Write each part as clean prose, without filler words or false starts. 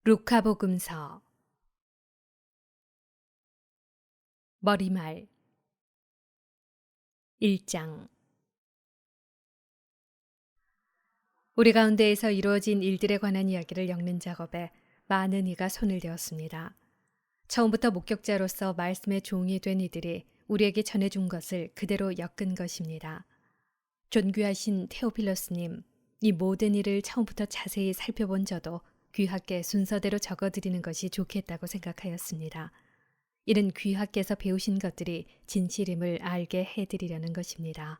루카복음서 머리말 1장. 우리 가운데에서 이루어진 일들에 관한 이야기를 엮는 작업에 많은 이가 손을 대었습니다. 처음부터 목격자로서 말씀의 종이 된 이들이 우리에게 전해준 것을 그대로 엮은 것입니다. 존귀하신 테오필로스님, 이 모든 일을 처음부터 자세히 살펴본 저도 귀하께 순서대로 적어드리는 것이 좋겠다고 생각하였습니다. 이는 귀하께서 배우신 것들이 진실임을 알게 해드리려는 것입니다.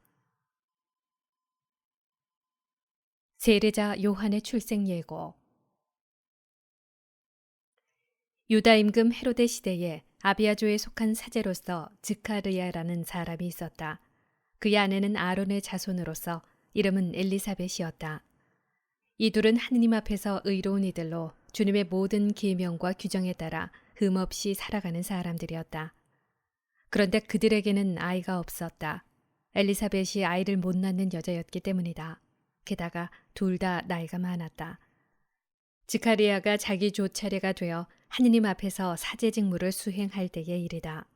세례자 요한의 출생 예고. 유다 임금 헤로데 시대에 아비아조에 속한 사제로서 즈카르야라는 사람이 있었다. 그의 아내는 아론의 자손으로서 이름은 엘리사벳이었다. 이 둘은 하느님 앞에서 의로운 이들로 주님의 모든 계명과 규정에 따라 흠없이 살아가는 사람들이었다. 그런데 그들에게는 아이가 없었다. 엘리사벳이 아이를 못 낳는 여자였기 때문이다. 게다가 둘 다 나이가 많았다. 지카리아가 자기 조차례가 되어 하느님 앞에서 사제 직무를 수행할 때의 일이다.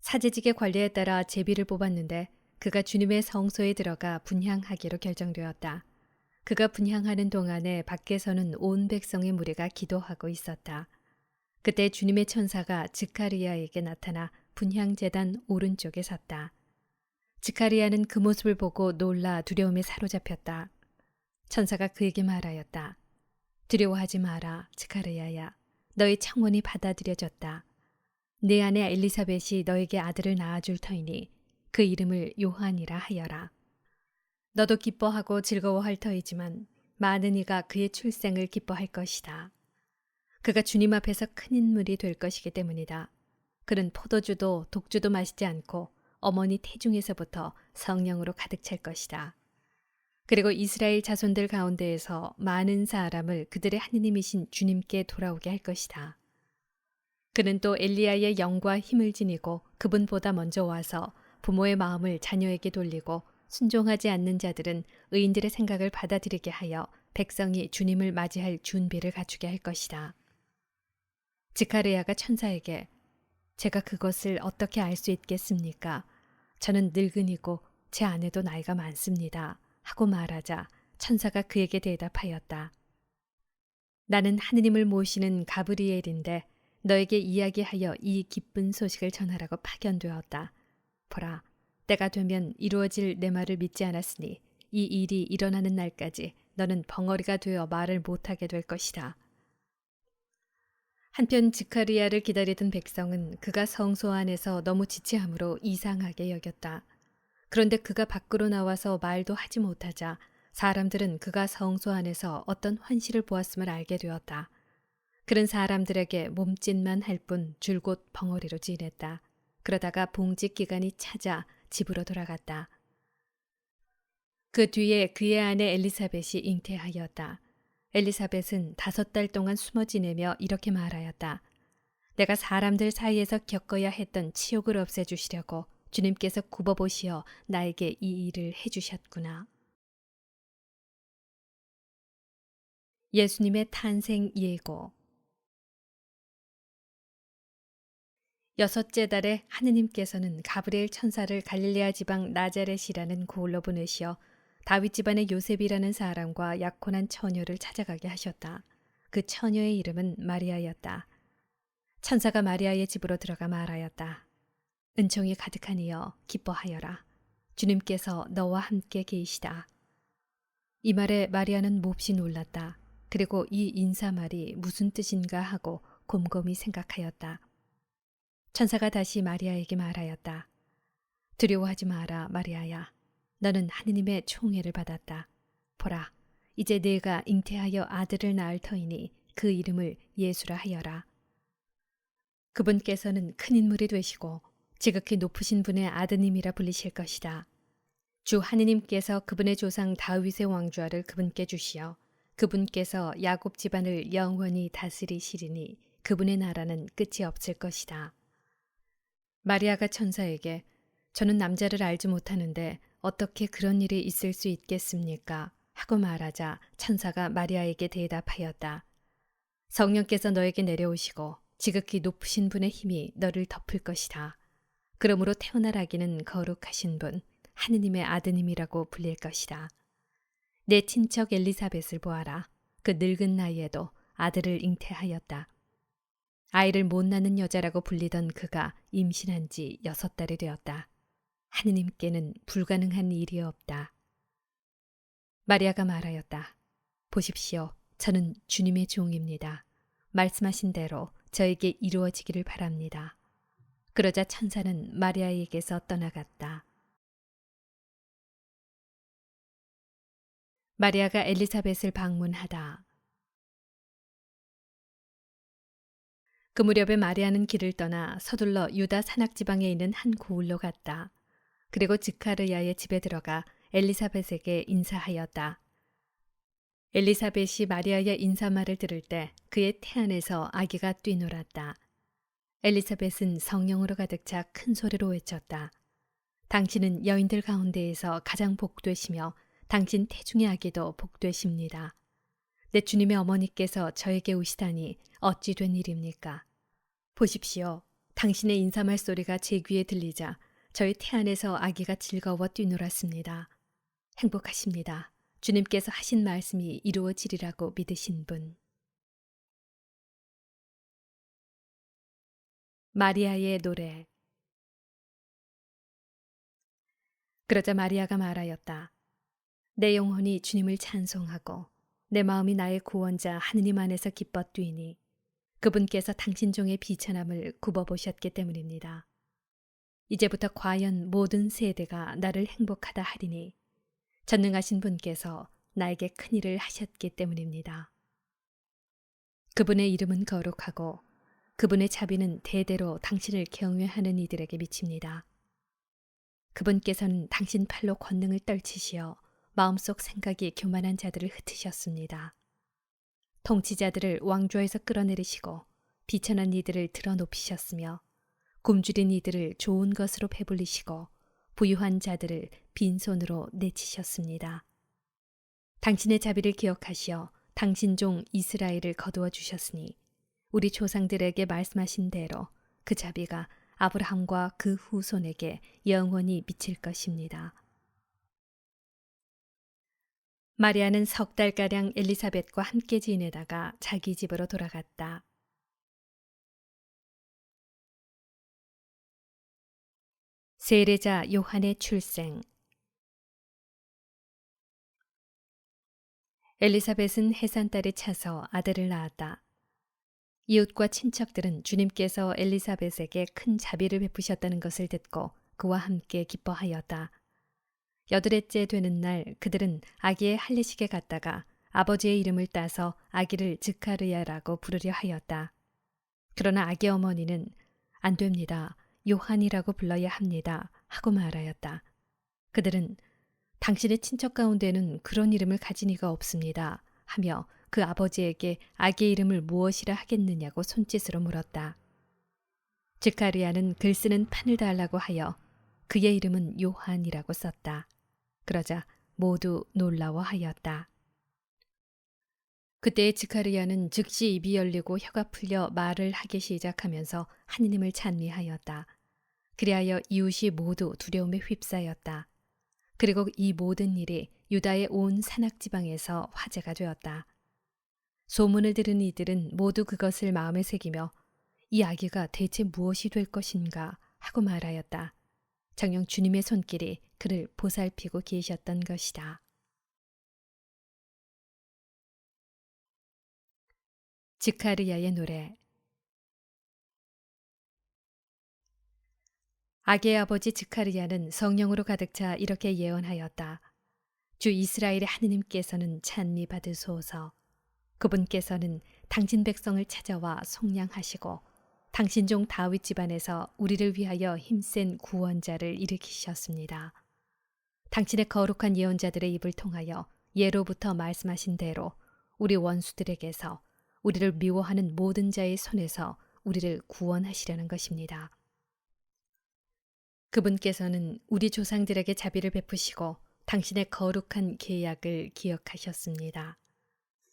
사제직의 관리에 따라 제비를 뽑았는데 그가 주님의 성소에 들어가 분향하기로 결정되었다. 그가 분향하는 동안에 밖에서는 온 백성의 무리가 기도하고 있었다. 그때 주님의 천사가 지카리아에게 나타나 분향제단 오른쪽에 섰다. 지카리아는 그 모습을 보고 놀라 두려움에 사로잡혔다. 천사가 그에게 말하였다. 두려워하지 마라, 지카리아야. 너의 청혼이 받아들여졌다. 내 아내 엘리사벳이 너에게 아들을 낳아줄 터이니 그 이름을 요한이라 하여라. 너도 기뻐하고 즐거워할 터이지만 많은 이가 그의 출생을 기뻐할 것이다. 그가 주님 앞에서 큰 인물이 될 것이기 때문이다. 그는 포도주도 독주도 마시지 않고 어머니 태중에서부터 성령으로 가득 찰 것이다. 그리고 이스라엘 자손들 가운데에서 많은 사람을 그들의 하느님이신 주님께 돌아오게 할 것이다. 그는 또 엘리야의 영과 힘을 지니고 그분보다 먼저 와서 부모의 마음을 자녀에게 돌리고 순종하지 않는 자들은 의인들의 생각을 받아들이게 하여 백성이 주님을 맞이할 준비를 갖추게 할 것이다. 지카르야가 천사에게 제가 그것을 어떻게 알 수 있겠습니까? 저는 늙은이고 제 아내도 나이가 많습니다. 하고 말하자 천사가 그에게 대답하였다. 나는 하느님을 모시는 가브리엘인데 너에게 이야기하여 이 기쁜 소식을 전하라고 파견되었다. 보라, 때가 되면 이루어질 내 말을 믿지 않았으니 이 일이 일어나는 날까지 너는 벙어리가 되어 말을 못하게 될 것이다. 한편 지카리아를 기다리던 백성은 그가 성소 안에서 너무 지체함으로 이상하게 여겼다. 그런데 그가 밖으로 나와서 말도 하지 못하자 사람들은 그가 성소 안에서 어떤 환시를 보았음을 알게 되었다. 그런 사람들에게 몸짓만 할 뿐 줄곧 벙어리로 지냈다. 그러다가 봉직 기간이 차자 집으로 돌아갔다. 그 뒤에 그의 아내 엘리사벳이 잉태하였다. 엘리사벳은 5달 동안 숨어 지내며 이렇게 말하였다. 내가 사람들 사이에서 겪어야 했던 치욕을 없애주시려고 주님께서 굽어보시어 나에게 이 일을 해주셨구나. 예수님의 탄생 예고. 6째 달에 하느님께서는 가브리엘 천사를 갈릴레아 지방 나자렛이라는 고을로 보내시어 다윗 집안의 요셉이라는 사람과 약혼한 처녀를 찾아가게 하셨다. 그 처녀의 이름은 마리아였다. 천사가 마리아의 집으로 들어가 말하였다. 은총이 가득하니여 기뻐하여라. 주님께서 너와 함께 계시다. 이 말에 마리아는 몹시 놀랐다. 그리고 이 인사말이 무슨 뜻인가 하고 곰곰이 생각하였다. 천사가 다시 마리아에게 말하였다. 두려워하지 마라, 마리아야. 너는 하느님의 총애를 받았다. 보라, 이제 네가 잉태하여 아들을 낳을 터이니 그 이름을 예수라 하여라. 그분께서는 큰 인물이 되시고 지극히 높으신 분의 아드님이라 불리실 것이다. 주 하느님께서 그분의 조상 다윗의 왕좌를 그분께 주시어 그분께서 야곱 집안을 영원히 다스리시리니 그분의 나라는 끝이 없을 것이다. 마리아가 천사에게 저는 남자를 알지 못하는데 어떻게 그런 일이 있을 수 있겠습니까? 하고 말하자 천사가 마리아에게 대답하였다. 성령께서 너에게 내려오시고 지극히 높으신 분의 힘이 너를 덮을 것이다. 그러므로 태어날 아기는 거룩하신 분, 하느님의 아드님이라고 불릴 것이다. 내 친척 엘리사벳을 보아라. 그 늙은 나이에도 아들을 잉태하였다. 아이를 못 낳는 여자라고 불리던 그가 임신한 지 6달이 되었다. 하느님께는 불가능한 일이 없다. 마리아가 말하였다. 보십시오. 저는 주님의 종입니다. 말씀하신 대로 저에게 이루어지기를 바랍니다. 그러자 천사는 마리아에게서 떠나갔다. 마리아가 엘리사벳을 방문하다. 그 무렵에 마리아는 길을 떠나 서둘러 유다 산악지방에 있는 한 고을로 갔다. 그리고 지카르야의 집에 들어가 엘리사벳에게 인사하였다. 엘리사벳이 마리아의 인사말을 들을 때 그의 태 안에서 아기가 뛰놀았다. 엘리사벳은 성령으로 가득 차 큰 소리로 외쳤다. 당신은 여인들 가운데에서 가장 복되시며 당신 태중의 아기도 복되십니다. 내 주님의 어머니께서 저에게 오시다니 어찌 된 일입니까? 보십시오. 당신의 인사말 소리가 제 귀에 들리자 저의 태 안에서 아기가 즐거워 뛰놀았습니다. 행복하십니다. 주님께서 하신 말씀이 이루어지리라고 믿으신 분. 마리아의 노래. 그러자 마리아가 말하였다. 내 영혼이 주님을 찬송하고 내 마음이 나의 구원자 하느님 안에서 기뻐 뛰니 그분께서 당신 종의 비천함을 굽어보셨기 때문입니다. 이제부터 과연 모든 세대가 나를 행복하다 하리니 전능하신 분께서 나에게 큰일을 하셨기 때문입니다. 그분의 이름은 거룩하고 그분의 자비는 대대로 당신을 경외하는 이들에게 미칩니다. 그분께서는 당신 팔로 권능을 떨치시어 마음속 생각이 교만한 자들을 흩으셨습니다. 통치자들을 왕좌에서 끌어내리시고 비천한 이들을 드러높이셨으며 굶주린 이들을 좋은 것으로 배불리시고 부유한 자들을 빈손으로 내치셨습니다. 당신의 자비를 기억하시어 당신 종 이스라엘을 거두어 주셨으니 우리 조상들에게 말씀하신 대로 그 자비가 아브라함과 그 후손에게 영원히 미칠 것입니다. 마리아는 3달가량 엘리사벳과 함께 지내다가 자기 집으로 돌아갔다. 세례자 요한의 출생. 엘리사벳은 해산달이 차서 아들을 낳았다. 이웃과 친척들은 주님께서 엘리사벳에게 큰 자비를 베푸셨다는 것을 듣고 그와 함께 기뻐하였다. 8회째 되는 날 그들은 아기의 할례식에 갔다가 아버지의 이름을 따서 아기를 즈카르야라고 부르려 하였다. 그러나 아기 어머니는 안 됩니다. 요한이라고 불러야 합니다. 하고 말하였다. 그들은 당신의 친척 가운데는 그런 이름을 가진 이가 없습니다. 하며 그 아버지에게 아기의 이름을 무엇이라 하겠느냐고 손짓으로 물었다. 즈카르야는 글 쓰는 판을 달라고 하여 그의 이름은 요한이라고 썼다. 그러자 모두 놀라워하였다. 그때 즈카르야는 즉시 입이 열리고 혀가 풀려 말을 하기 시작하면서 하느님을 찬미하였다. 그리하여 이웃이 모두 두려움에 휩싸였다. 그리고 이 모든 일이 유다의 온 산악지방에서 화제가 되었다. 소문을 들은 이들은 모두 그것을 마음에 새기며 이 아기가 대체 무엇이 될 것인가 하고 말하였다. 정녕 주님의 손길이 그를 보살피고 계셨던 것이다. 지카르야의 노래. 아기의 아버지 지카르야는 성령으로 가득 차 이렇게 예언하였다. 주 이스라엘의 하느님께서는 찬미 받으소서. 그분께서는 당신 백성을 찾아와 속량하시고 당신 종 다윗 집안에서 우리를 위하여 힘센 구원자를 일으키셨습니다. 당신의 거룩한 예언자들의 입을 통하여 예로부터 말씀하신 대로 우리 원수들에게서 우리를 미워하는 모든 자의 손에서 우리를 구원하시려는 것입니다. 그분께서는 우리 조상들에게 자비를 베푸시고 당신의 거룩한 계약을 기억하셨습니다.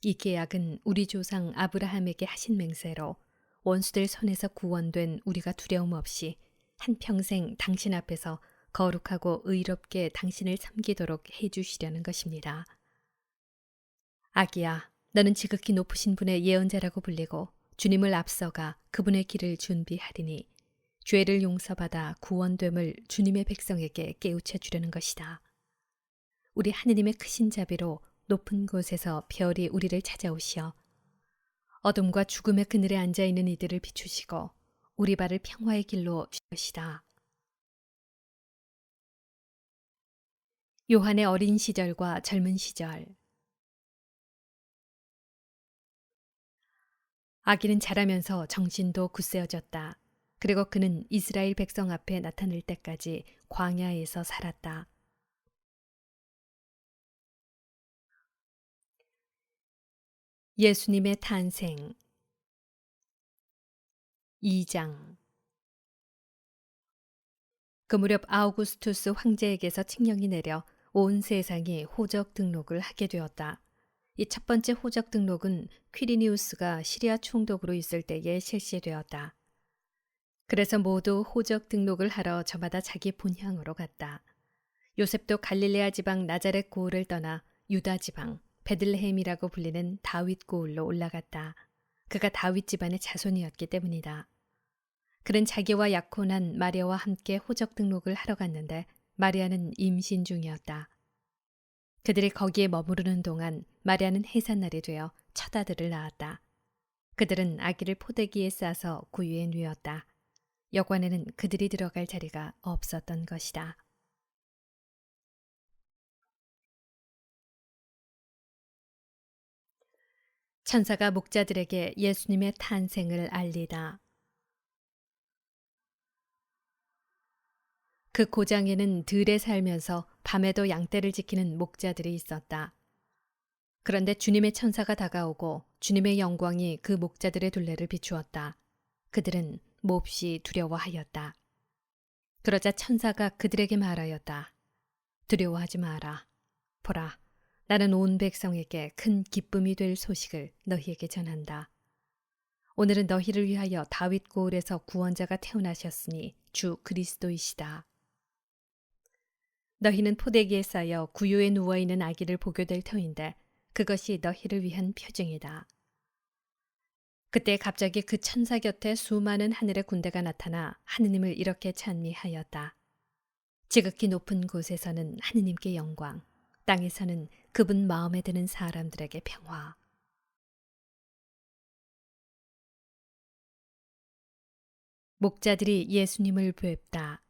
이 계약은 우리 조상 아브라함에게 하신 맹세로 원수들 손에서 구원된 우리가 두려움 없이 한평생 당신 앞에서 거룩하고 의롭게 당신을 섬기도록 해 주시려는 것입니다. 아기야, 너는 지극히 높으신 분의 예언자라고 불리고 주님을 앞서가 그분의 길을 준비하리니 죄를 용서받아 구원됨을 주님의 백성에게 깨우쳐 주려는 것이다. 우리 하느님의 크신 자비로 높은 곳에서 별이 우리를 찾아오시어 어둠과 죽음의 그늘에 앉아 있는 이들을 비추시고 우리 발을 평화의 길로 주시다. 요한의 어린 시절과 젊은 시절. 아기는 자라면서 정신도 굳세어졌다. 그리고 그는 이스라엘 백성 앞에 나타날 때까지 광야에서 살았다. 예수님의 탄생 2장. 그 무렵 아우구스투스 황제에게서 칙령이 내려 온 세상이 호적 등록을 하게 되었다. 이 첫 번째 호적 등록은 퀴리니우스가 시리아 총독으로 있을 때에 실시되었다. 그래서 모두 호적 등록을 하러 저마다 자기 본향으로 갔다. 요셉도 갈릴레아 지방 나자렛 고을을 떠나 유다 지방 베들레헴이라고 불리는 다윗 고을로 올라갔다. 그가 다윗 집안의 자손이었기 때문이다. 그는 자기와 약혼한 마리아와 함께 호적 등록을 하러 갔는데 마리아는 임신 중이었다. 그들이 거기에 머무르는 동안 마리아는 해산날이 되어 첫 아들을 낳았다. 그들은 아기를 포대기에 싸서 구유에 누웠다. 여관에는 그들이 들어갈 자리가 없었던 것이다. 천사가 목자들에게 예수님의 탄생을 알리다. 그 고장에는 들에 살면서 밤에도 양떼를 지키는 목자들이 있었다. 그런데 주님의 천사가 다가오고 주님의 영광이 그 목자들의 둘레를 비추었다. 그들은 몹시 두려워하였다. 그러자 천사가 그들에게 말하였다. 두려워하지 마라. 보라, 나는 온 백성에게 큰 기쁨이 될 소식을 너희에게 전한다. 오늘은 너희를 위하여 다윗 고을에서 구원자가 태어나셨으니 주 그리스도이시다. 너희는 포대기에 쌓여 구유에 누워있는 아기를 보게 될 터인데 그것이 너희를 위한 표징이다. 그때 갑자기 그 천사 곁에 수많은 하늘의 군대가 나타나 하느님을 이렇게 찬미하였다. 지극히 높은 곳에서는 하느님께 영광, 땅에서는 그분 마음에 드는 사람들에게 평화. 목자들이 예수님을 뵙다.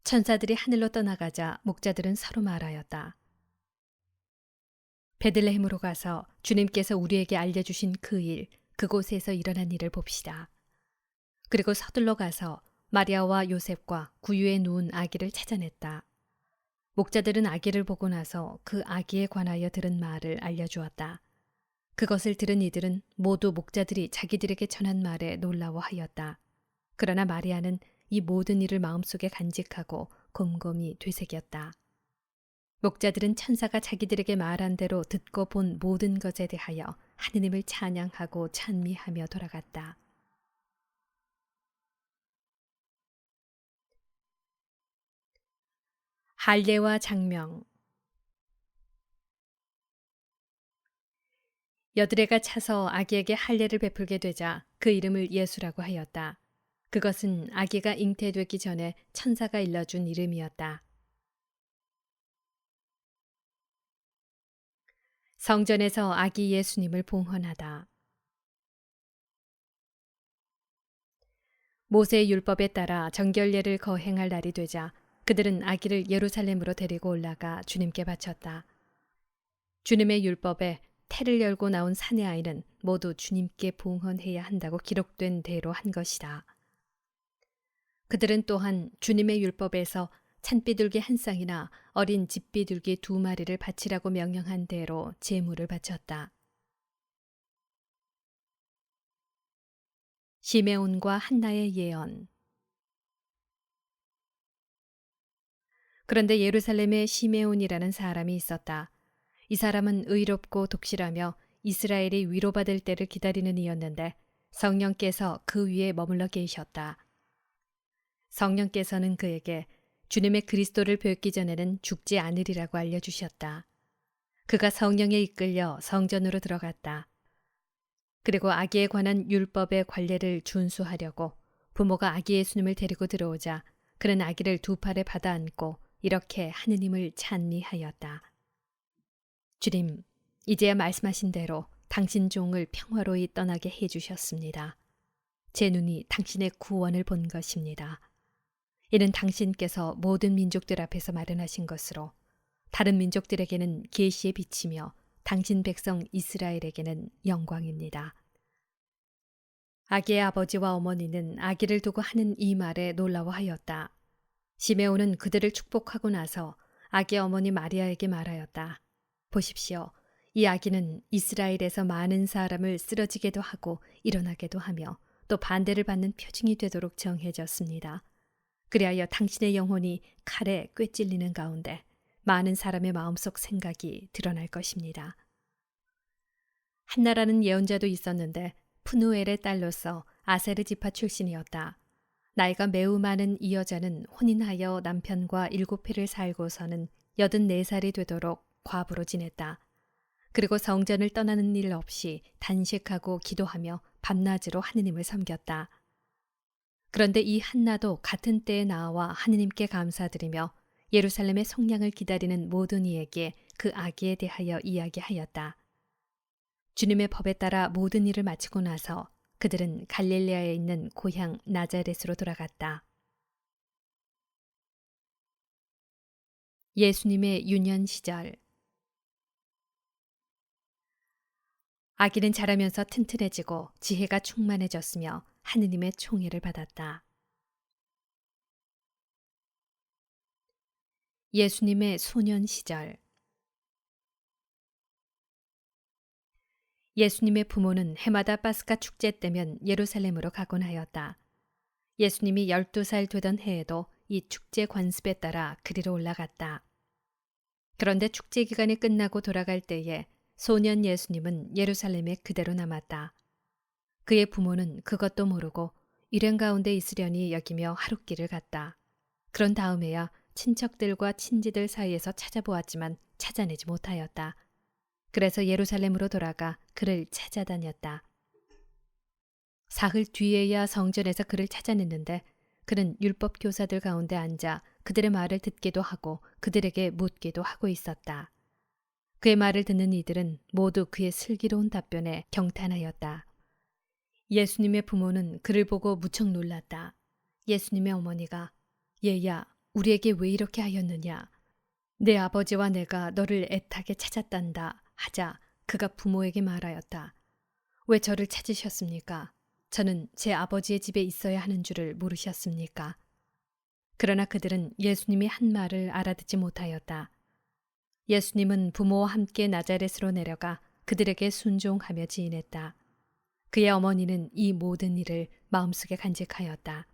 천사들이 하늘로 떠나가자 목자들은 서로 말하였다. 베들레헴으로 가서 주님께서 우리에게 알려주신 그 일, 그곳에서 일어난 일을 봅시다. 그리고 서둘러 가서 마리아와 요셉과 구유에 누운 아기를 찾아냈다. 목자들은 아기를 보고 나서 그 아기에 관하여 들은 말을 알려주었다. 그것을 들은 이들은 모두 목자들이 자기들에게 전한 말에 놀라워하였다. 그러나 마리아는 이 모든 일을 마음속에 간직하고 곰곰이 되새겼다. 목자들은 천사가 자기들에게 말한 대로 듣고 본 모든 것에 대하여 하느님을 찬양하고 찬미하며 돌아갔다. 할례와 장명. 여드레가 차서 아기에게 할례를 베풀게 되자 그 이름을 예수라고 하였다. 그것은 아기가 잉태되기 전에 천사가 일러준 이름이었다. 성전에서 아기 예수님을 봉헌하다. 모세의 율법에 따라 정결례를 거행할 날이 되자 그들은 아기를 예루살렘으로 데리고 올라가 주님께 바쳤다. 주님의 율법에 태를 열고 나온 사내 아이는 모두 주님께 봉헌해야 한다고 기록된 대로 한 것이다. 그들은 또한 주님의 율법에서 찬비둘기 한 쌍이나 어린 집비둘기 2마리를 바치라고 명령한 대로 제물을 바쳤다. 시메온과 한나의 예언. 그런데 예루살렘에 시메온이라는 사람이 있었다. 이 사람은 의롭고 독실하며 이스라엘이 위로받을 때를 기다리는 이였는데 성령께서 그 위에 머물러 계셨다. 성령께서는 그에게 주님의 그리스도를 뵙기 전에는 죽지 않으리라고 알려주셨다. 그가 성령에 이끌려 성전으로 들어갔다. 그리고 아기에 관한 율법의 관례를 준수하려고 부모가 아기 예수님을 데리고 들어오자 그는 아기를 두 팔에 받아 안고 이렇게 하느님을 찬미하였다. 주님, 이제야 말씀하신 대로 당신 종을 평화로이 떠나게 해주셨습니다. 제 눈이 당신의 구원을 본 것입니다. 이는 당신께서 모든 민족들 앞에서 마련하신 것으로 다른 민족들에게는 계시의 빛이며 당신 백성 이스라엘에게는 영광입니다. 아기의 아버지와 어머니는 아기를 두고 하는 이 말에 놀라워하였다. 시메온은 그들을 축복하고 나서 아기 어머니 마리아에게 말하였다. 보십시오. 이 아기는 이스라엘에서 많은 사람을 쓰러지게도 하고 일어나게도 하며 또 반대를 받는 표징이 되도록 정해졌습니다. 그리하여 당신의 영혼이 칼에 꿰찔리는 가운데 많은 사람의 마음속 생각이 드러날 것입니다. 한나라는 예언자도 있었는데 푸누엘의 딸로서 아세르 지파 출신이었다. 나이가 매우 많은 이 여자는 혼인하여 남편과 7해를 살고서는 84살이 되도록 과부로 지냈다. 그리고 성전을 떠나는 일 없이 단식하고 기도하며 밤낮으로 하느님을 섬겼다. 그런데 이 한나도 같은 때에 나와 하느님께 감사드리며 예루살렘의 속량을 기다리는 모든 이에게 그 아기에 대하여 이야기하였다. 주님의 법에 따라 모든 일을 마치고 나서 그들은 갈릴레아에 있는 고향 나자렛으로 돌아갔다. 예수님의 유년 시절. 아기는 자라면서 튼튼해지고 지혜가 충만해졌으며 하느님의 총애를 받았다. 예수님의 소년 시절. 예수님의 부모는 해마다 파스카 축제 때면 예루살렘으로 가곤 하였다. 예수님이 12살 되던 해에도 이 축제 관습에 따라 그리로 올라갔다. 그런데 축제 기간이 끝나고 돌아갈 때에 소년 예수님은 예루살렘에 그대로 남았다. 그의 부모는 그것도 모르고 일행 가운데 있으려니 여기며 하룻길을 갔다. 그런 다음에야 친척들과 친지들 사이에서 찾아보았지만 찾아내지 못하였다. 그래서 예루살렘으로 돌아가 그를 찾아다녔다. 사흘 뒤에야 성전에서 그를 찾아냈는데 그는 율법 교사들 가운데 앉아 그들의 말을 듣기도 하고 그들에게 묻기도 하고 있었다. 그의 말을 듣는 이들은 모두 그의 슬기로운 답변에 경탄하였다. 예수님의 부모는 그를 보고 무척 놀랐다. 예수님의 어머니가 얘야, 우리에게 왜 이렇게 하였느냐? 내 아버지와 내가 너를 애타게 찾았단다 하자 그가 부모에게 말하였다. 왜 저를 찾으셨습니까? 저는 제 아버지의 집에 있어야 하는 줄을 모르셨습니까? 그러나 그들은 예수님이 한 말을 알아듣지 못하였다. 예수님은 부모와 함께 나자렛으로 내려가 그들에게 순종하며 지인했다. 그의 어머니는 이 모든 일을 마음속에 간직하였다.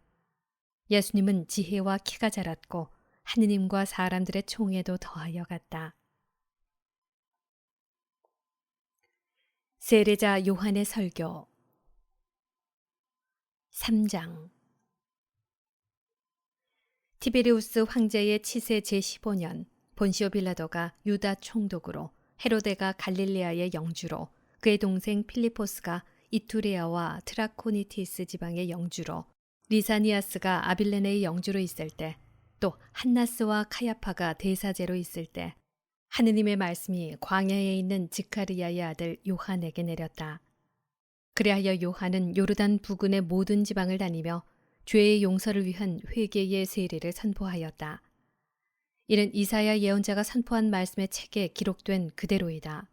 예수님은 지혜와 키가 자랐고 하느님과 사람들의 총애도 더하여 갔다. 세례자 요한의 설교 3장. 티베리우스 황제의 치세 제15년 본시오 빌라도가 유다 총독으로 헤로데가 갈릴레아의 영주로 그의 동생 필리포스가 이투레아와 트라코니티스 지방의 영주로 리사니아스가 아빌레네의 영주로 있을 때 또 한나스와 카야파가 대사제로 있을 때 하느님의 말씀이 광야에 있는 지카르야의 아들 요한에게 내렸다. 그리하여 요한은 요르단 부근의 모든 지방을 다니며 죄의 용서를 위한 회개의 세례를 선포하였다. 이는 이사야 예언자가 선포한 말씀의 책에 기록된 그대로이다.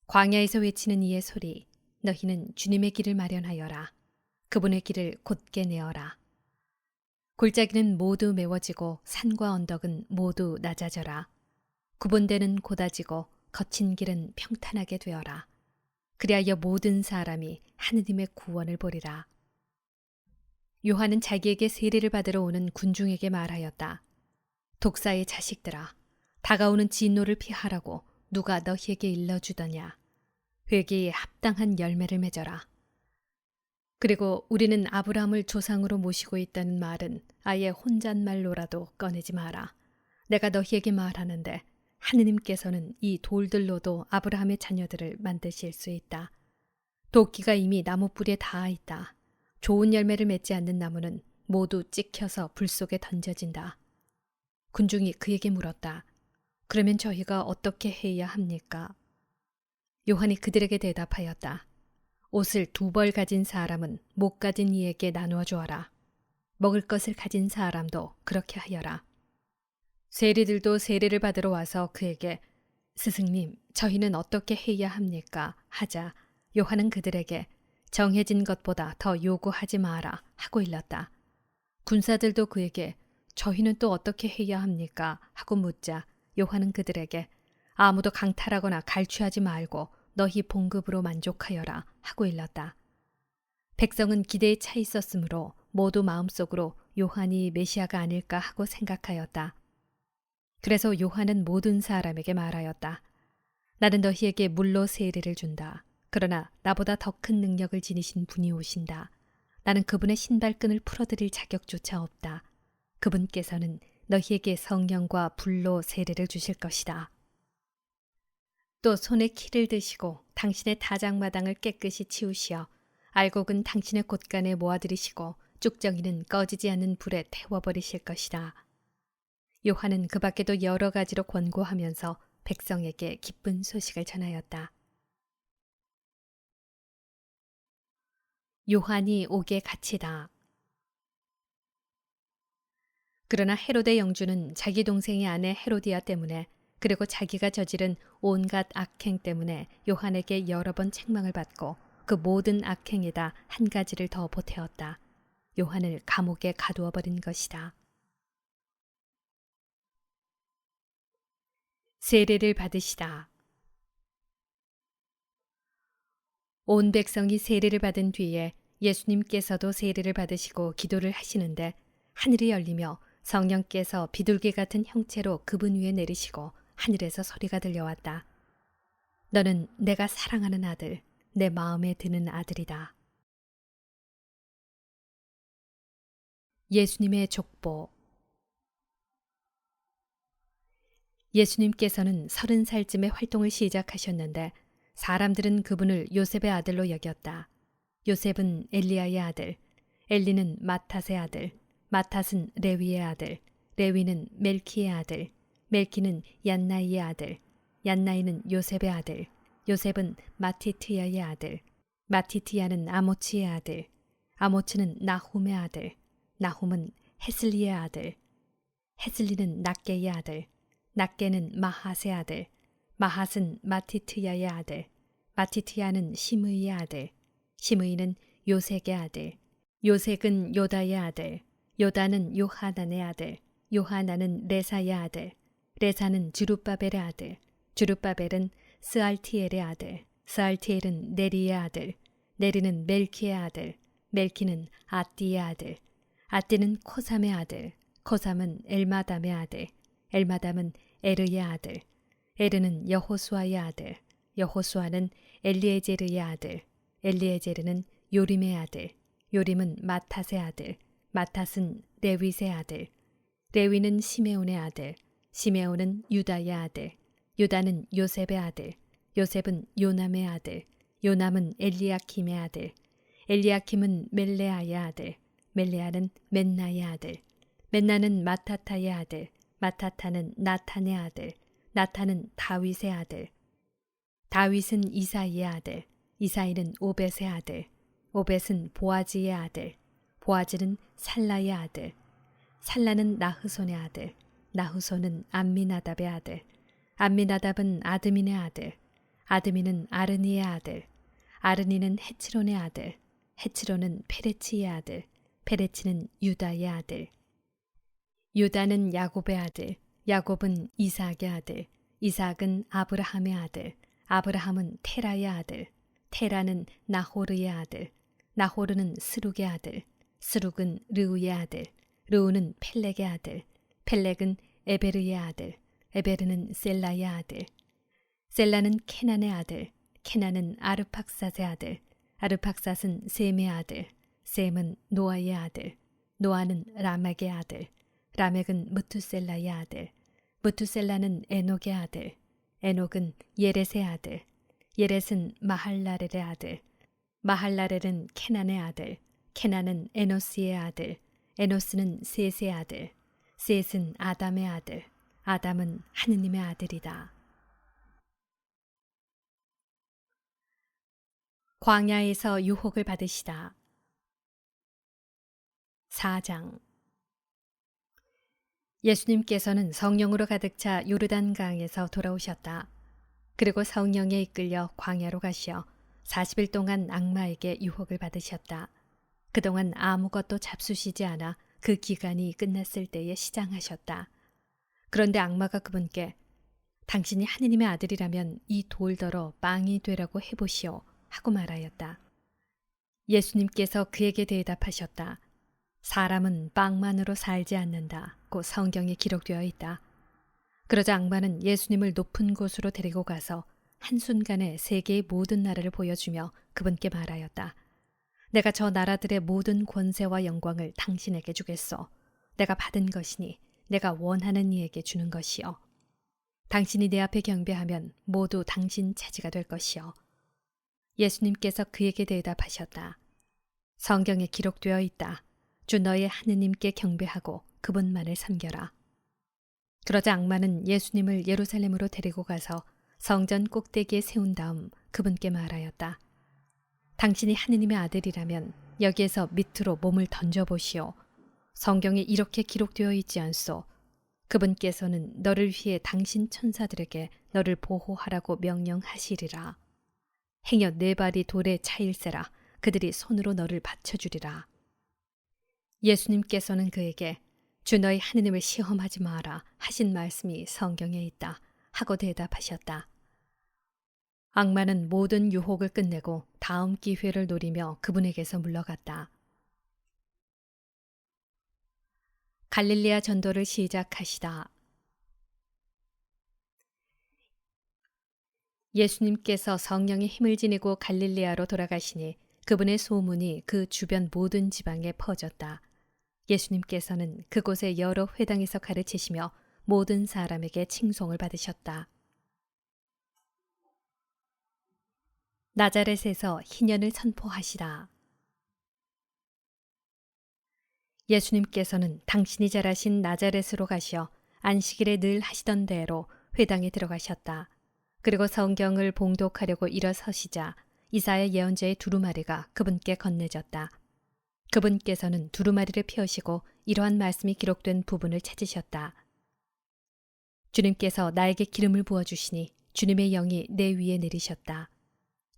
광야에서 외치는 이의 소리, 너희는 주님의 길을 마련하여라. 그분의 길을 곧게 내어라. 골짜기는 모두 메워지고 산과 언덕은 모두 낮아져라. 구분되는 고다지고 거친 길은 평탄하게 되어라. 그리하여 모든 사람이 하느님의 구원을 보리라. 요한은 자기에게 세례를 받으러 오는 군중에게 말하였다. 독사의 자식들아, 다가오는 진노를 피하라고 누가 너희에게 일러주더냐. 회개에 합당한 열매를 맺어라. 그리고 우리는 아브라함을 조상으로 모시고 있다는 말은 아예 혼잣말로라도 꺼내지 마라. 내가 너희에게 말하는데 하느님께서는 이 돌들로도 아브라함의 자녀들을 만드실 수 있다. 도끼가 이미 나무 뿔에 닿아 있다. 좋은 열매를 맺지 않는 나무는 모두 찍혀서 불 속에 던져진다. 군중이 그에게 물었다. 그러면 저희가 어떻게 해야 합니까? 요한이 그들에게 대답하였다. 옷을 2벌 가진 사람은 못 가진 이에게 나누어 주어라. 먹을 것을 가진 사람도 그렇게 하여라. 세리들도 세례를 받으러 와서 그에게 스승님, 저희는 어떻게 해야 합니까? 하자 요한은 그들에게 정해진 것보다 더 요구하지 마라 하고 일렀다. 군사들도 그에게 저희는 또 어떻게 해야 합니까? 하고 묻자 요한은 그들에게 아무도 강탈하거나 갈취하지 말고 너희 봉급으로 만족하여라 하고 일렀다. 백성은 기대에 차 있었으므로 모두 마음속으로 요한이 메시아가 아닐까 하고 생각하였다. 그래서 요한은 모든 사람에게 말하였다. 나는 너희에게 물로 세례를 준다. 그러나 나보다 더 큰 능력을 지니신 분이 오신다. 나는 그분의 신발끈을 풀어드릴 자격조차 없다. 그분께서는 너희에게 성령과 불로 세례를 주실 것이다. 또 손에 키를 드시고 당신의 다장마당을 깨끗이 치우시어 알곡은 당신의 곳간에 모아들이시고 쭉정이는 꺼지지 않는 불에 태워버리실 것이다. 요한은 그 밖에도 여러 가지로 권고하면서 백성에게 기쁜 소식을 전하였다. 요한이 옥에 갇히다. 그러나 헤로데 영주는 자기 동생의 아내 헤로디아 때문에 그리고 자기가 저지른 온갖 악행 때문에 요한에게 여러 번 책망을 받고 그 모든 악행에다 한 가지를 더 보태었다. 요한을 감옥에 가두어 버린 것이다. 세례를 받으시다. 온 백성이 세례를 받은 뒤에 예수님께서도 세례를 받으시고 기도를 하시는데 하늘이 열리며 성령께서 비둘기 같은 형체로 그분 위에 내리시고 하늘에서 소리가 들려왔다. 너는 내가 사랑하는 아들, 내 마음에 드는 아들이다. 예수님의 족보. 예수님께서는 30살쯤에 활동을 시작하셨는데 사람들은 그분을 요셉의 아들로 여겼다. 요셉은 엘리야의 아들, 엘리는 마탓의 아들, 마탓은 레위의 아들, 레위는 멜키의 아들, 멜키는 얀나이의 아들, 얀나이는 요셉의 아들, 요셉은 마티트야의 아들, 마티트야는 아모치의 아들, 아모츠는 나훔의 아들, 나훔은 헤슬리의 아들, 헤슬리는 낫게의 아들, 낫게는 마핫의 아들, 마핫은 마티트야의 아들, 마티트야는 시므이의 아들, 시므이는 요색의 아들, 요색은 요다의 아들, 요다는 요하난의 아들, 요하난은 레사의 아들, 레사는 주룹바벨의 아들, 주룹바벨은 스알티엘의 아들, 스알티엘은 네리의 아들, 네리는 멜키의 아들, 멜키는 아띠의 아들, 아띠는 코삼의 아들, 코삼은 엘마담의 아들, 엘마담은 에르의 아들, 에르는 여호수아의 아들, 여호수아는 엘리에제르의 아들, 엘리에제르는 요림의 아들, 요림은 마탓의 아들, 마탓은 레윗의 아들, 레위는 시메온의 아들, 시메온은 유다의 아들, 유다는 요셉의 아들, 요셉은 요남의 아들, 요남은 엘리야킴의 아들, 엘리야킴은 멜레아의 아들, 멜레아는 맨나의 아들, 맨나는 마타타의 아들, 마타타는 나탄의 아들, 나탄은 다윗의 아들, 다윗은 이사이의 아들, 이사이는 오벳의 아들, 오벳은 보아지의 아들, 보아지는 살라의 아들, 살라는 나흐손의 아들, 나흐손은 암미나답의 아들, 암미나답은 아드민의 아들, 아드민은 아르니의 아들, 아르니는 헤츠론의 아들, 헤츠론은 페레치의 아들, 페레치는 유다의 아들, 유다는 야곱의 아들, 야곱은 이삭의 아들, 이삭은 아브라함의 아들, 아브라함은 테라의 아들, 테라는 나호르의 아들, 나호르는 스룩의 아들, 스룩은 르우의 아들, 르우는 펠렉의 아들, 펠렉은 에베르의 아들, 에베르는 셀라의 아들, 셀라는 케난의 아들, 케난은 아르팍삿의 아들, 아르팍삿은 셈의 아들, 셈은 노아의 아들, 노아는 라멕의 아들, 라멕은 무투셀라의 아들, 무투셀라는 에녹의 아들, 에녹은 예렛의 아들, 예렛은 마할라렐의 아들, 마할라렐은 케난의 아들, 케난은 에노스의 아들, 에노스는 셋의 아들, 셋은 아담의 아들, 아담은 하느님의 아들이다. 광야에서 유혹을 받으시다. 4장. 예수님께서는 성령으로 가득 차 요르단강에서 돌아오셨다. 그리고 성령에 이끌려 광야로 가시어 40일 동안 악마에게 유혹을 받으셨다. 그동안 아무것도 잡수시지 않아 그 기간이 끝났을 때에 시장하셨다. 그런데 악마가 그분께 당신이 하느님의 아들이라면 이 돌더러 빵이 되라고 해보시오 하고 말하였다. 예수님께서 그에게 대답하셨다. 사람은 빵만으로 살지 않는다고 성경에 기록되어 있다. 그러자 악마는 예수님을 높은 곳으로 데리고 가서 한순간에 세계의 모든 나라를 보여주며 그분께 말하였다. 내가 저 나라들의 모든 권세와 영광을 당신에게 주겠소. 내가 받은 것이니 내가 원하는 이에게 주는 것이요. 당신이 내 앞에 경배하면 모두 당신 차지가 될 것이요. 예수님께서 그에게 대답하셨다. 성경에 기록되어 있다. 주 너의 하느님께 경배하고 그분만을 섬겨라. 그러자 악마는 예수님을 예루살렘으로 데리고 가서 성전 꼭대기에 세운 다음 그분께 말하였다. 당신이 하느님의 아들이라면 여기에서 밑으로 몸을 던져보시오. 성경에 이렇게 기록되어 있지 않소. 그분께서는 너를 위해 당신 천사들에게 너를 보호하라고 명령하시리라. 행여 네 발이 돌에 차일세라. 그들이 손으로 너를 받쳐주리라. 예수님께서는 그에게 주 너희 하느님을 시험하지 마라 하신 말씀이 성경에 있다 하고 대답하셨다. 악마는 모든 유혹을 끝내고 다음 기회를 노리며 그분에게서 물러갔다. 갈릴리아 전도를 시작하시다. 예수님께서 성령의 힘을 지니고 갈릴리아로 돌아가시니 그분의 소문이 그 주변 모든 지방에 퍼졌다. 예수님께서는 그곳의 여러 회당에서 가르치시며 모든 사람에게 칭송을 받으셨다. 나자렛에서 희년을 선포하시다. 예수님께서는 당신이 자라신 나자렛으로 가시어 안식일에 늘 하시던 대로 회당에 들어가셨다. 그리고 성경을 봉독하려고 일어서시자 이사야 예언자의 두루마리가 그분께 건네졌다. 그분께서는 두루마리를 펴시고 이러한 말씀이 기록된 부분을 찾으셨다. 주님께서 나에게 기름을 부어주시니 주님의 영이 내 위에 내리셨다.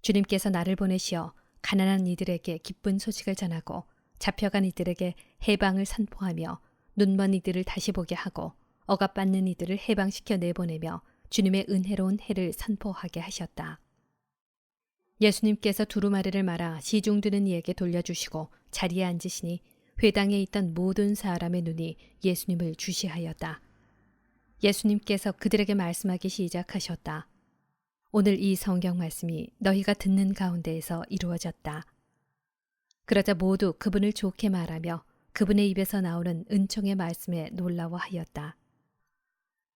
주님께서 나를 보내시어 가난한 이들에게 기쁜 소식을 전하고 잡혀간 이들에게 해방을 선포하며 눈먼 이들을 다시 보게 하고 억압받는 이들을 해방시켜 내보내며 주님의 은혜로운 해를 선포하게 하셨다. 예수님께서 두루마리를 말아 시중드는 이에게 돌려주시고 자리에 앉으시니 회당에 있던 모든 사람의 눈이 예수님을 주시하였다. 예수님께서 그들에게 말씀하기 시작하셨다. 오늘 이 성경 말씀이 너희가 듣는 가운데에서 이루어졌다. 그러자 모두 그분을 좋게 말하며 그분의 입에서 나오는 은총의 말씀에 놀라워하였다.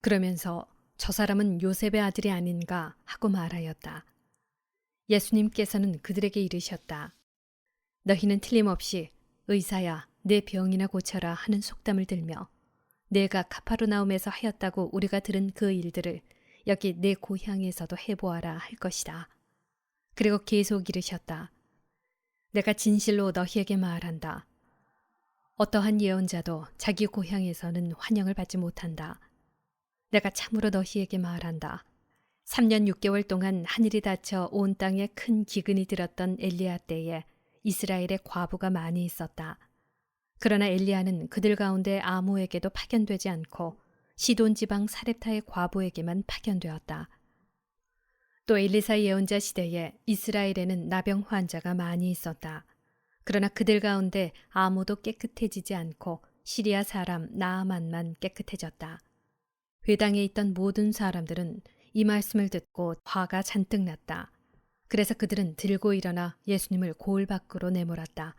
그러면서 저 사람은 요셉의 아들이 아닌가 하고 말하였다. 예수님께서는 그들에게 이르셨다. 너희는 틀림없이 의사야 내 병이나 고쳐라 하는 속담을 들며 내가 가파르나움에서 하였다고 우리가 들은 그 일들을 여기 내 고향에서도 해보아라 할 것이다. 그리고 계속 이르셨다. 내가 진실로 너희에게 말한다. 어떠한 예언자도 자기 고향에서는 환영을 받지 못한다. 내가 참으로 너희에게 말한다. 3년 6개월 동안 하늘이 닫혀 온 땅에 큰 기근이 들었던 엘리야 때에 이스라엘에 과부가 많이 있었다. 그러나 엘리야는 그들 가운데 아무에게도 파견되지 않고 시돈 지방 사렙타의 과부에게만 파견되었다. 또 엘리사 예언자 시대에 이스라엘에는 나병 환자가 많이 있었다. 그러나 그들 가운데 아무도 깨끗해지지 않고 시리아 사람 나아만만 깨끗해졌다. 회당에 있던 모든 사람들은 이 말씀을 듣고 화가 잔뜩 났다. 그래서 그들은 들고 일어나 예수님을 고을 밖으로 내몰았다.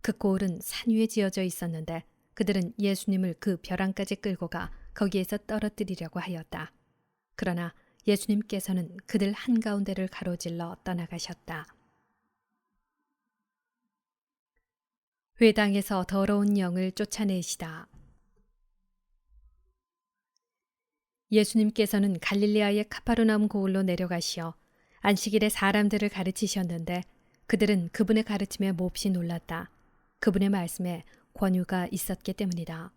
그 고을은 산 위에 지어져 있었는데 그들은 예수님을 그 벼랑까지 끌고 가 거기에서 떨어뜨리려고 하였다. 그러나 예수님께서는 그들 한가운데를 가로질러 떠나가셨다. 회당에서 더러운 영을 쫓아내시다. 예수님께서는 갈릴리아의 카파르나움 고을로 내려가시어 안식일에 사람들을 가르치셨는데 그들은 그분의 가르침에 몹시 놀랐다. 그분의 말씀에 권유가 있었기 때문이다.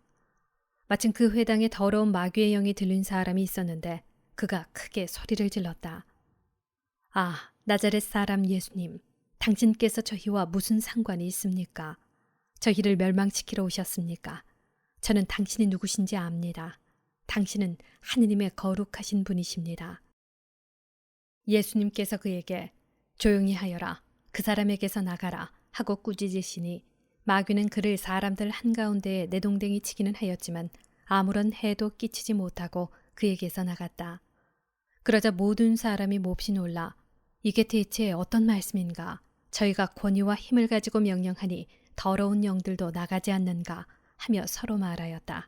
마침 그 회당에 더러운 마귀의 영이 들린 사람이 있었는데 그가 크게 소리를 질렀다. 아, 나자렛 사람 예수님, 당신께서 저희와 무슨 상관이 있습니까? 저희를 멸망시키러 오셨습니까? 저는 당신이 누구신지 압니다. 당신은 하느님의 거룩하신 분이십니다. 예수님께서 그에게 조용히 하여라, 그 사람에게서 나가라 하고 꾸짖으시니 마귀는 그를 사람들 한가운데에 내동댕이 치기는 하였지만 아무런 해도 끼치지 못하고 그에게서 나갔다. 그러자 모든 사람이 몹시 놀라 이게 대체 어떤 말씀인가? 저희가 권위와 힘을 가지고 명령하니 더러운 영들도 나가지 않는가? 하며 서로 말하였다.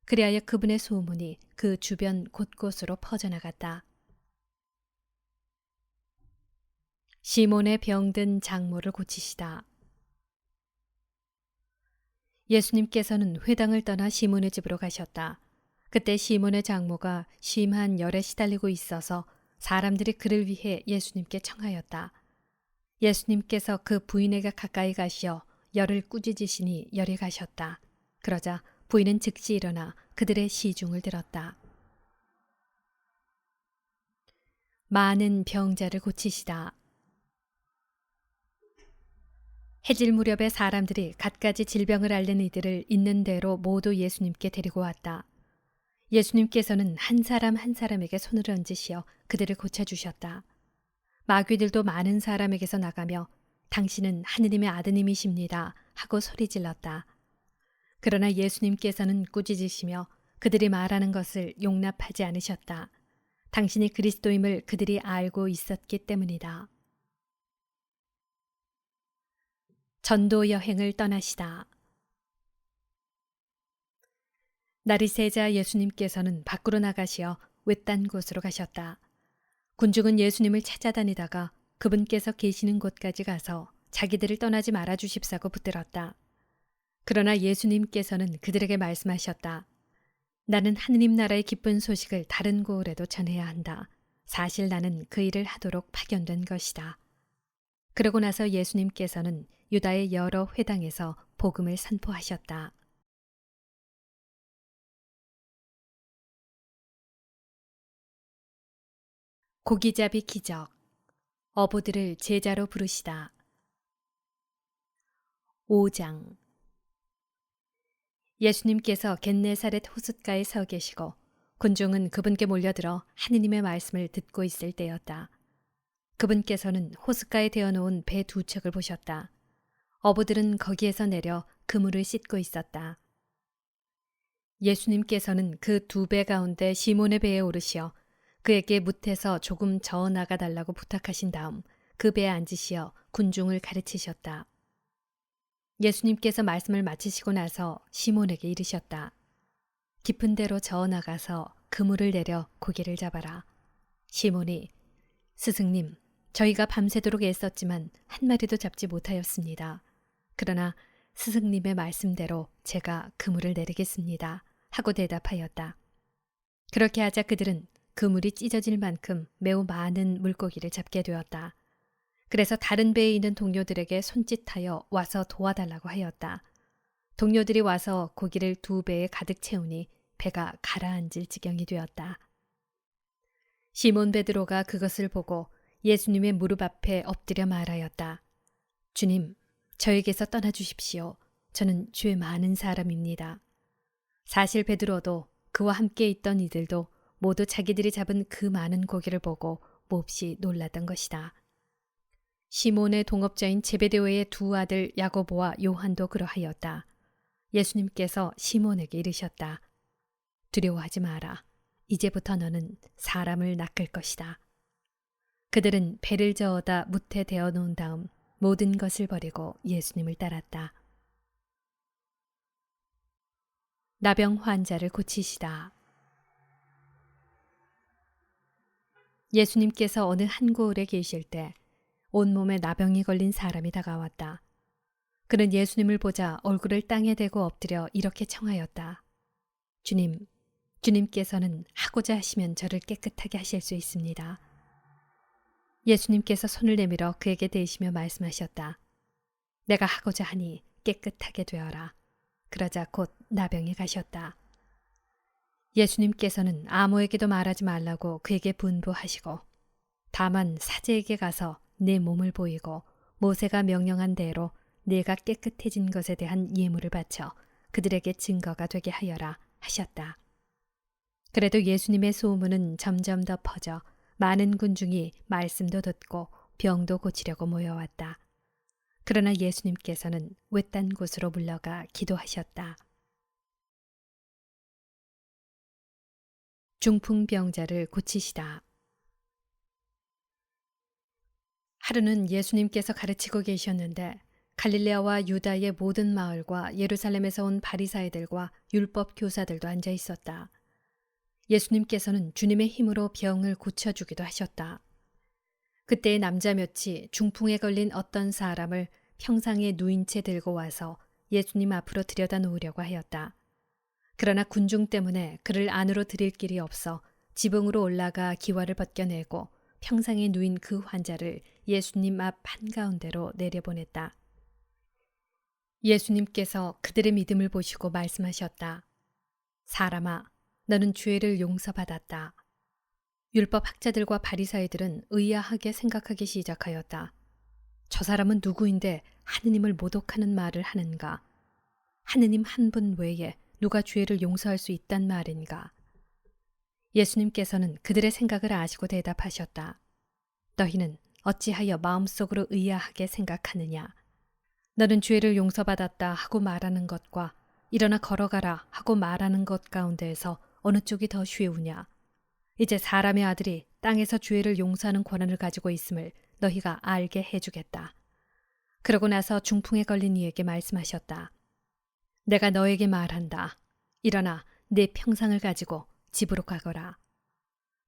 그리하여 그분의 소문이 그 주변 곳곳으로 퍼져나갔다. 시몬의 병든 장모를 고치시다. 예수님께서는 회당을 떠나 시몬의 집으로 가셨다. 그때 시몬의 장모가 심한 열에 시달리고 있어서 사람들이 그를 위해 예수님께 청하였다. 예수님께서 그 부인에게 가까이 가시어 열을 꾸짖으시니 열이 가셨다. 그러자 부인은 즉시 일어나 그들의 시중을 들었다. 많은 병자를 고치시다. 해질 무렵에 사람들이 갖가지 질병을 앓는 이들을 있는 대로 모두 예수님께 데리고 왔다. 예수님께서는 한 사람 한 사람에게 손을 얹으시어 그들을 고쳐주셨다. 마귀들도 많은 사람에게서 나가며 당신은 하느님의 아드님이십니다 하고 소리질렀다. 그러나 예수님께서는 꾸짖으시며 그들이 말하는 것을 용납하지 않으셨다. 당신이 그리스도임을 그들이 알고 있었기 때문이다. 전도 여행을 떠나시다. 날이 새자 예수님께서는 밖으로 나가시어 외딴 곳으로 가셨다. 군중은 예수님을 찾아다니다가 그분께서 계시는 곳까지 가서 자기들을 떠나지 말아 주십사고 붙들었다. 그러나 예수님께서는 그들에게 말씀하셨다. 나는 하느님 나라의 기쁜 소식을 다른 고을에도 전해야 한다. 사실 나는 그 일을 하도록 파견된 것이다. 그러고 나서 예수님께서는 유다의 여러 회당에서 복음을 선포하셨다. 고기잡이 기적. 어부들을 제자로 부르시다. 5장. 예수님께서 겟네사렛 호숫가에 서 계시고 군중은 그분께 몰려들어 하느님의 말씀을 듣고 있을 때였다. 그분께서는 호숫가에 대어놓은 배 두 척을 보셨다. 어부들은 거기에서 내려 그물을 씻고 있었다. 예수님께서는 그 두 배 가운데 시몬의 배에 오르시어 그에게 뭇에서 조금 저어 나가 달라고 부탁하신 다음 그 배에 앉으시어 군중을 가르치셨다. 예수님께서 말씀을 마치시고 나서 시몬에게 이르셨다. 깊은 데로 저어 나가서 그물을 내려 고기를 잡아라. 시몬이 스승님, 저희가 밤새도록 애썼지만 한 마리도 잡지 못하였습니다. 그러나 스승님의 말씀대로 제가 그물을 내리겠습니다. 하고 대답하였다. 그렇게 하자 그들은 그물이 찢어질 만큼 매우 많은 물고기를 잡게 되었다. 그래서 다른 배에 있는 동료들에게 손짓하여 와서 도와달라고 하였다. 동료들이 와서 고기를 두 배에 가득 채우니 배가 가라앉을 지경이 되었다. 시몬 베드로가 그것을 보고 예수님의 무릎 앞에 엎드려 말하였다. 주님, 저에게서 떠나주십시오. 저는 죄 많은 사람입니다. 사실 베드로도 그와 함께 있던 이들도 모두 자기들이 잡은 그 많은 고기를 보고 몹시 놀랐던 것이다. 시몬의 동업자인 제베데오의 두 아들 야고보와 요한도 그러하였다. 예수님께서 시몬에게 이르셨다. 두려워하지 마라. 이제부터 너는 사람을 낚을 것이다. 그들은 배를 저어다 무태 대어 놓은 다음 모든 것을 버리고 예수님을 따랐다. 나병 환자를 고치시다. 예수님께서 어느 한 고을에 계실 때 온몸에 나병이 걸린 사람이 다가왔다. 그는 예수님을 보자 얼굴을 땅에 대고 엎드려 이렇게 청하였다. 주님, 주님께서는 하고자 하시면 저를 깨끗하게 하실 수 있습니다. 예수님께서 손을 내밀어 그에게 대시며 말씀하셨다. 내가 하고자 하니 깨끗하게 되어라. 그러자 곧 나병이 가셨다. 예수님께서는 아무에게도 말하지 말라고 그에게 분부하시고 다만 사제에게 가서 내 몸을 보이고 모세가 명령한 대로 내가 깨끗해진 것에 대한 예물을 바쳐 그들에게 증거가 되게 하여라 하셨다. 그래도 예수님의 소문은 점점 더 퍼져 많은 군중이 말씀도 듣고 병도 고치려고 모여왔다. 그러나 예수님께서는 외딴 곳으로 물러가 기도하셨다. 중풍병자를 고치시다. 하루는 예수님께서 가르치고 계셨는데 갈릴레아와 유다의 모든 마을과 예루살렘에서 온 바리사이들과 율법 교사들도 앉아 있었다. 예수님께서는 주님의 힘으로 병을 고쳐주기도 하셨다. 그때 남자 몇이 중풍에 걸린 어떤 사람을 평상에 누인 채 들고 와서 예수님 앞으로 들여다 놓으려고 하였다. 그러나 군중 때문에 그를 안으로 들일 길이 없어 지붕으로 올라가 기와를 벗겨내고 평상에 누인 그 환자를 예수님 앞 한가운데로 내려보냈다. 예수님께서 그들의 믿음을 보시고 말씀하셨다. 사람아, 너는 죄를 용서받았다. 율법 학자들과 바리사이들은 의아하게 생각하기 시작하였다. 저 사람은 누구인데 하느님을 모독하는 말을 하는가? 하느님 한 분 외에 누가 죄를 용서할 수 있단 말인가? 예수님께서는 그들의 생각을 아시고 대답하셨다. 너희는 어찌하여 마음속으로 의아하게 생각하느냐? 너는 죄를 용서받았다 하고 말하는 것과 일어나 걸어가라 하고 말하는 것 가운데에서 어느 쪽이 더 쉬우냐? 이제 사람의 아들이 땅에서 죄를 용서하는 권한을 가지고 있음을 너희가 알게 해주겠다. 그러고 나서 중풍에 걸린 이에게 말씀하셨다. 내가 너에게 말한다. 일어나 내 평상을 가지고 집으로 가거라.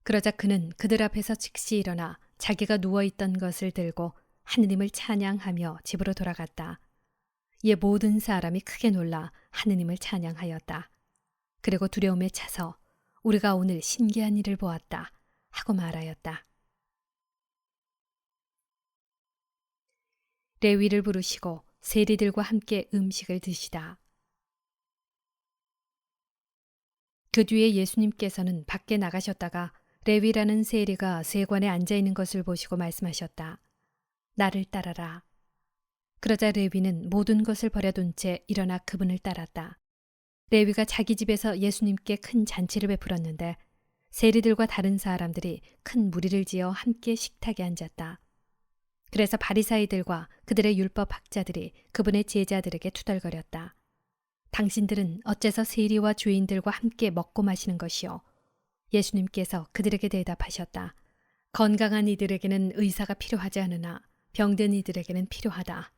그러자 그는 그들 앞에서 즉시 일어나 자기가 누워있던 것을 들고 하느님을 찬양하며 집으로 돌아갔다. 이에 모든 사람이 크게 놀라 하느님을 찬양하였다. 그리고 두려움에 차서 우리가 오늘 신기한 일을 보았다 하고 말하였다. 레위를 부르시고 세리들과 함께 음식을 드시다. 그 뒤에 예수님께서는 밖에 나가셨다가 레위라는 세리가 세관에 앉아 있는 것을 보시고 말씀하셨다. 나를 따라라. 그러자 레위는 모든 것을 버려둔 채 일어나 그분을 따랐다. 레위가 자기 집에서 예수님께 큰 잔치를 베풀었는데 세리들과 다른 사람들이 큰 무리를 지어 함께 식탁에 앉았다. 그래서 바리사이들과 그들의 율법 학자들이 그분의 제자들에게 투덜거렸다. 당신들은 어째서 세리와 죄인들과 함께 먹고 마시는 것이요? 예수님께서 그들에게 대답하셨다. 건강한 이들에게는 의사가 필요하지 않으나 병든 이들에게는 필요하다.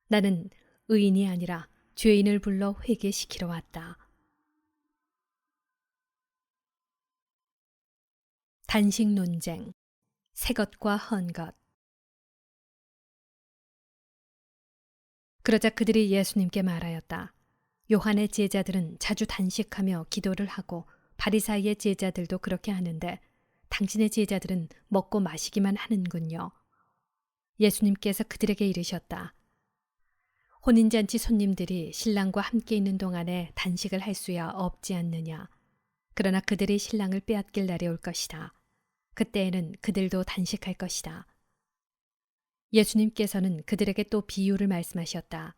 나는 의인이 아니라 죄인을 불러 회개시키러 왔다. 단식 논쟁, 새 것과 헌 것. 그러자 그들이 예수님께 말하였다. 요한의 제자들은 자주 단식하며 기도를 하고 바리사이의 제자들도 그렇게 하는데 당신의 제자들은 먹고 마시기만 하는군요. 예수님께서 그들에게 이르셨다. 혼인잔치 손님들이 신랑과 함께 있는 동안에 단식을 할 수야 없지 않느냐. 그러나 그들이 신랑을 빼앗길 날이 올 것이다. 그때에는 그들도 단식할 것이다. 예수님께서는 그들에게 또 비유를 말씀하셨다.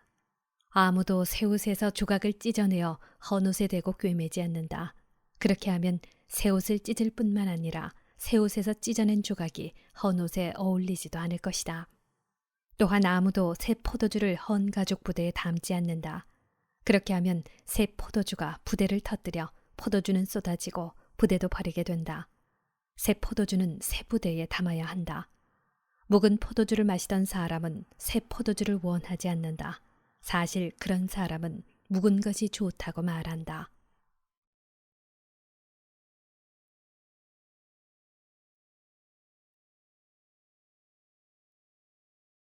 아무도 새옷에서 조각을 찢어내어 헌옷에 대고 꿰매지 않는다. 그렇게 하면 새옷을 찢을 뿐만 아니라 새옷에서 찢어낸 조각이 헌옷에 어울리지도 않을 것이다. 또한 아무도 새 포도주를 헌 가죽 부대에 담지 않는다. 그렇게 하면 새 포도주가 부대를 터뜨려 포도주는 쏟아지고 부대도 버리게 된다. 새 포도주는 새 부대에 담아야 한다. 묵은 포도주를 마시던 사람은 새 포도주를 원하지 않는다. 사실 그런 사람은 묵은 것이 좋다고 말한다.